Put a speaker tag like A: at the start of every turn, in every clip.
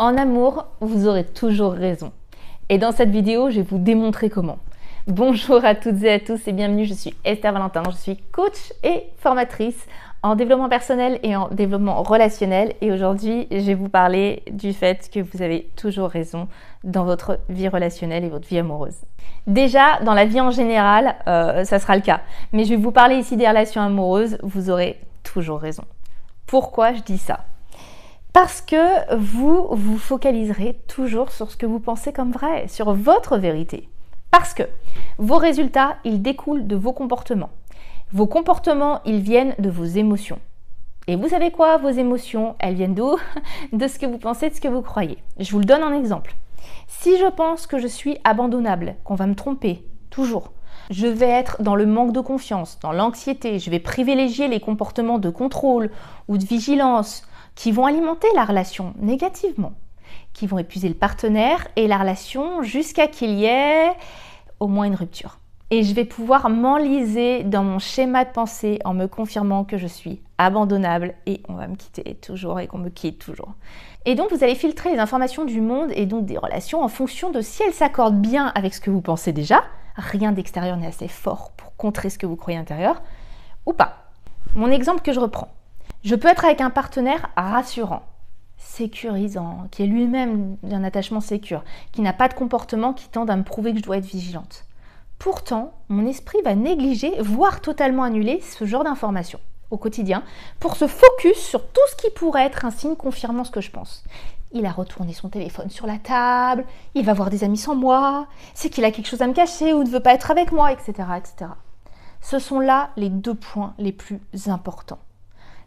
A: En amour, vous aurez toujours raison. Et dans cette vidéo, je vais vous démontrer comment. Bonjour à toutes et à tous et bienvenue, je suis Esther Valentin, je suis coach et formatrice en développement personnel et en développement relationnel. Et aujourd'hui, je vais vous parler du fait que vous avez toujours raison dans votre vie relationnelle et votre vie amoureuse. Déjà, dans la vie en général, ça sera le cas. Mais je vais vous parler ici des relations amoureuses, vous aurez toujours raison. Pourquoi je dis ça ? Parce que vous vous focaliserez toujours sur ce que vous pensez comme vrai, sur votre vérité. Parce que vos résultats, ils découlent de vos comportements. Vos comportements, ils viennent de vos émotions. Et vous savez quoi, vos émotions, elles viennent d'où ? De ce que vous pensez, de ce que vous croyez. Je vous le donne en exemple. Si je pense que je suis abandonnable, qu'on va me tromper, toujours, je vais être dans le manque de confiance, dans l'anxiété, je vais privilégier les comportements de contrôle ou de vigilance qui vont alimenter la relation négativement, qui vont épuiser le partenaire et la relation jusqu'à qu'il y ait au moins une rupture. Et je vais pouvoir m'enliser dans mon schéma de pensée en me confirmant que je suis abandonnable et on va me quitter toujours et qu'on me quitte toujours. Et donc vous allez filtrer les informations du monde et donc des relations en fonction de si elles s'accordent bien avec ce que vous pensez déjà, rien d'extérieur n'est assez fort pour contrer ce que vous croyez intérieur, ou pas. Mon exemple que je reprends. Je peux être avec un partenaire rassurant, sécurisant, qui est lui-même d'un attachement sécure, qui n'a pas de comportement qui tend à me prouver que je dois être vigilante. Pourtant, mon esprit va négliger, voire totalement annuler ce genre d'informations au quotidien pour se focus sur tout ce qui pourrait être un signe confirmant ce que je pense. Il a retourné son téléphone sur la table, il va voir des amis sans moi, c'est qu'il a quelque chose à me cacher ou ne veut pas être avec moi, etc., etc. Ce sont là les 2 points les plus importants.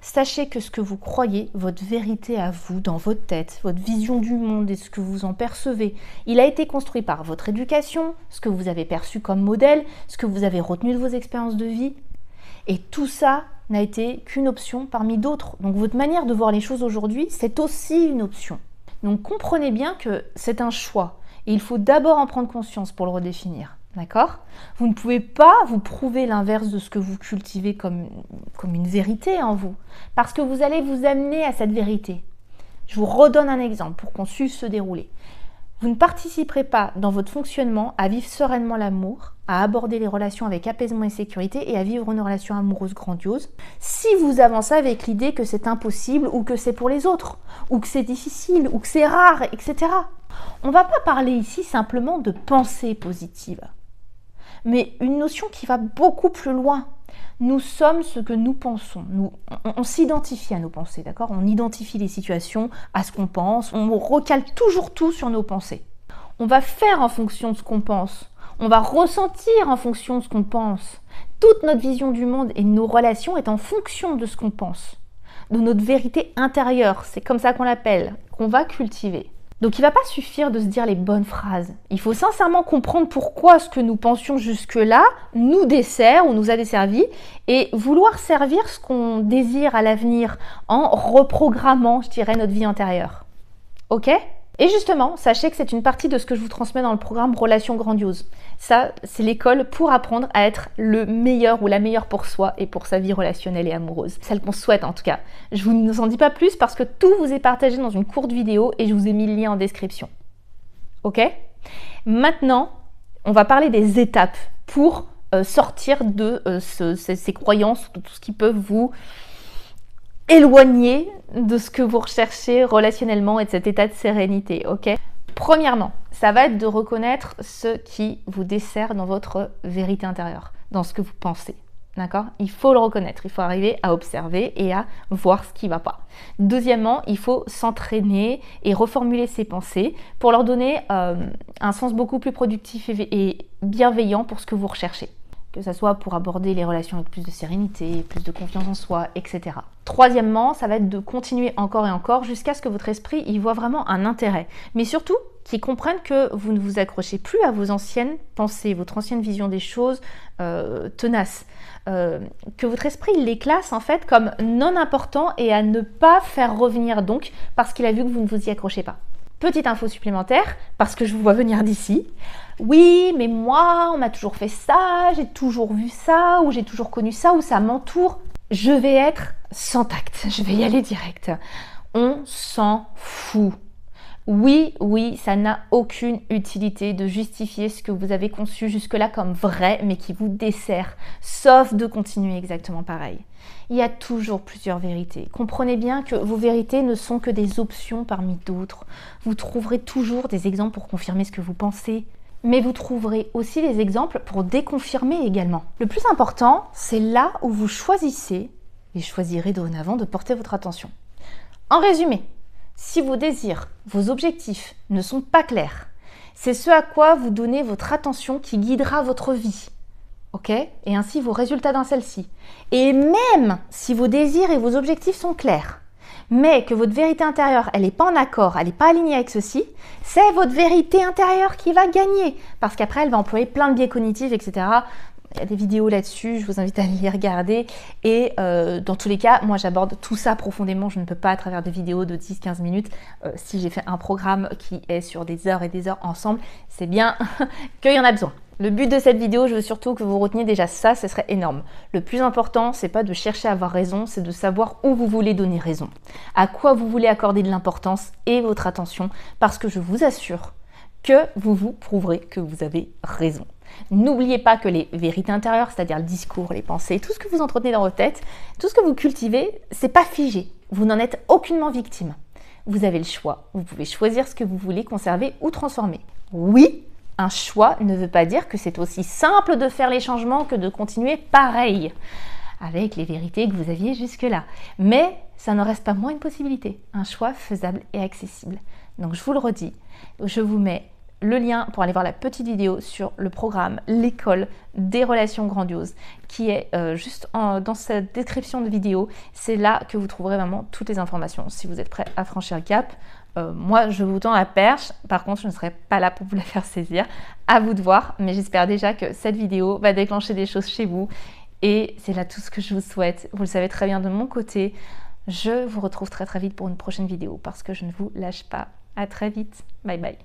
A: Sachez que ce que vous croyez, votre vérité à vous, dans votre tête, votre vision du monde et ce que vous en percevez, il a été construit par votre éducation, ce que vous avez perçu comme modèle, ce que vous avez retenu de vos expériences de vie. Et tout ça n'a été qu'une option parmi d'autres. Donc votre manière de voir les choses aujourd'hui, c'est aussi une option. Donc comprenez bien que c'est un choix. Et il faut d'abord en prendre conscience pour le redéfinir. D'accord ? Vous ne pouvez pas vous prouver l'inverse de ce que vous cultivez comme une vérité en vous, parce que vous allez vous amener à cette vérité. Je vous redonne un exemple pour qu'on suive se dérouler. Vous ne participerez pas dans votre fonctionnement à vivre sereinement l'amour, à aborder les relations avec apaisement et sécurité et à vivre une relation amoureuse grandiose si vous avancez avec l'idée que c'est impossible ou que c'est pour les autres, ou que c'est difficile, ou que c'est rare, etc. On ne va pas parler ici simplement de pensée positive, mais une notion qui va beaucoup plus loin. Nous sommes ce que nous pensons. On s'identifie à nos pensées, d'accord ? On identifie les situations à ce qu'on pense. On recale toujours tout sur nos pensées. On va faire en fonction de ce qu'on pense. On va ressentir en fonction de ce qu'on pense. Toute notre vision du monde et nos relations est en fonction de ce qu'on pense, de notre vérité intérieure. C'est comme ça qu'on l'appelle, qu'on va cultiver. Donc il ne va pas suffire de se dire les bonnes phrases. Il faut sincèrement comprendre pourquoi ce que nous pensions jusque-là nous dessert ou nous a desservi et vouloir servir ce qu'on désire à l'avenir en reprogrammant, je dirais, notre vie intérieure. Ok ? Et justement, sachez que c'est une partie de ce que je vous transmets dans le programme Relations Grandioses. Ça, c'est l'école pour apprendre à être le meilleur ou la meilleure pour soi et pour sa vie relationnelle et amoureuse. Celle qu'on souhaite en tout cas. Je ne vous en dis pas plus parce que tout vous est partagé dans une courte vidéo et je vous ai mis le lien en description. Ok ? Maintenant, on va parler des étapes pour sortir de ces croyances, de tout ce qui peut vous éloigner de ce que vous recherchez relationnellement et de cet état de sérénité, ok ? Premièrement, ça va être de reconnaître ce qui vous dessert dans votre vérité intérieure, dans ce que vous pensez, d'accord ? Il faut le reconnaître, il faut arriver à observer et à voir ce qui ne va pas. Deuxièmement, il faut s'entraîner et reformuler ses pensées pour leur donner un sens beaucoup plus productif et bienveillant pour ce que vous recherchez. Que ce soit pour aborder les relations avec plus de sérénité, plus de confiance en soi, etc. Troisièmement, ça va être de continuer encore et encore jusqu'à ce que votre esprit y voit vraiment un intérêt. Mais surtout, qu'il comprenne que vous ne vous accrochez plus à vos anciennes pensées, votre ancienne vision des choses tenaces. Que votre esprit les classe en fait comme non importants et à ne pas faire revenir donc parce qu'il a vu que vous ne vous y accrochez pas. Petite info supplémentaire, parce que je vous vois venir d'ici. Oui, mais moi, on m'a toujours fait ça, j'ai toujours vu ça, ou j'ai toujours connu ça, ou ça m'entoure. Je vais être sans tact, je vais y aller direct. On s'en fout. Oui, ça n'a aucune utilité de justifier ce que vous avez conçu jusque-là comme vrai, mais qui vous dessert, sauf de continuer exactement pareil. Il y a toujours plusieurs vérités. Comprenez bien que vos vérités ne sont que des options parmi d'autres. Vous trouverez toujours des exemples pour confirmer ce que vous pensez, mais vous trouverez aussi des exemples pour déconfirmer également. Le plus important, c'est là où vous choisissez, et choisirez dorénavant de porter votre attention. En résumé, si vos désirs, vos objectifs ne sont pas clairs, c'est ce à quoi vous donnez votre attention qui guidera votre vie. Ok ? Et ainsi vos résultats dans celle-ci. Et même si vos désirs et vos objectifs sont clairs, mais que votre vérité intérieure, elle n'est pas en accord, elle n'est pas alignée avec ceci, c'est votre vérité intérieure qui va gagner. Parce qu'après, elle va employer plein de biais cognitifs, etc. Il y a des vidéos là-dessus, je vous invite à les regarder. Et dans tous les cas, moi j'aborde tout ça profondément. Je ne peux pas à travers des vidéos de 10-15 minutes. Si j'ai fait un programme qui est sur des heures et des heures ensemble, c'est bien qu'il y en a besoin. Le but de cette vidéo, je veux surtout que vous reteniez déjà ça, ce serait énorme. Le plus important, c'est pas de chercher à avoir raison, c'est de savoir où vous voulez donner raison, à quoi vous voulez accorder de l'importance et votre attention, parce que je vous assure que vous vous prouverez que vous avez raison. N'oubliez pas que les vérités intérieures, c'est-à-dire le discours, les pensées, tout ce que vous entretenez dans votre tête, tout ce que vous cultivez, c'est pas figé. Vous n'en êtes aucunement victime. Vous avez le choix. Vous pouvez choisir ce que vous voulez conserver ou transformer. Oui, un choix ne veut pas dire que c'est aussi simple de faire les changements que de continuer pareil, avec les vérités que vous aviez jusque-là. Mais ça ne reste pas moins une possibilité. Un choix faisable et accessible. Donc je vous le redis, je vous mets le lien pour aller voir la petite vidéo sur le programme L'école des relations grandioses qui est juste dans cette description de vidéo. C'est là que vous trouverez vraiment toutes les informations. Si vous êtes prêt à franchir le cap, moi je vous tends la perche. Par contre, je ne serai pas là pour vous la faire saisir. À vous de voir, mais j'espère déjà que cette vidéo va déclencher des choses chez vous. Et c'est là tout ce que je vous souhaite. Vous le savez très bien de mon côté. Je vous retrouve très vite pour une prochaine vidéo parce que je ne vous lâche pas. À très vite. Bye bye.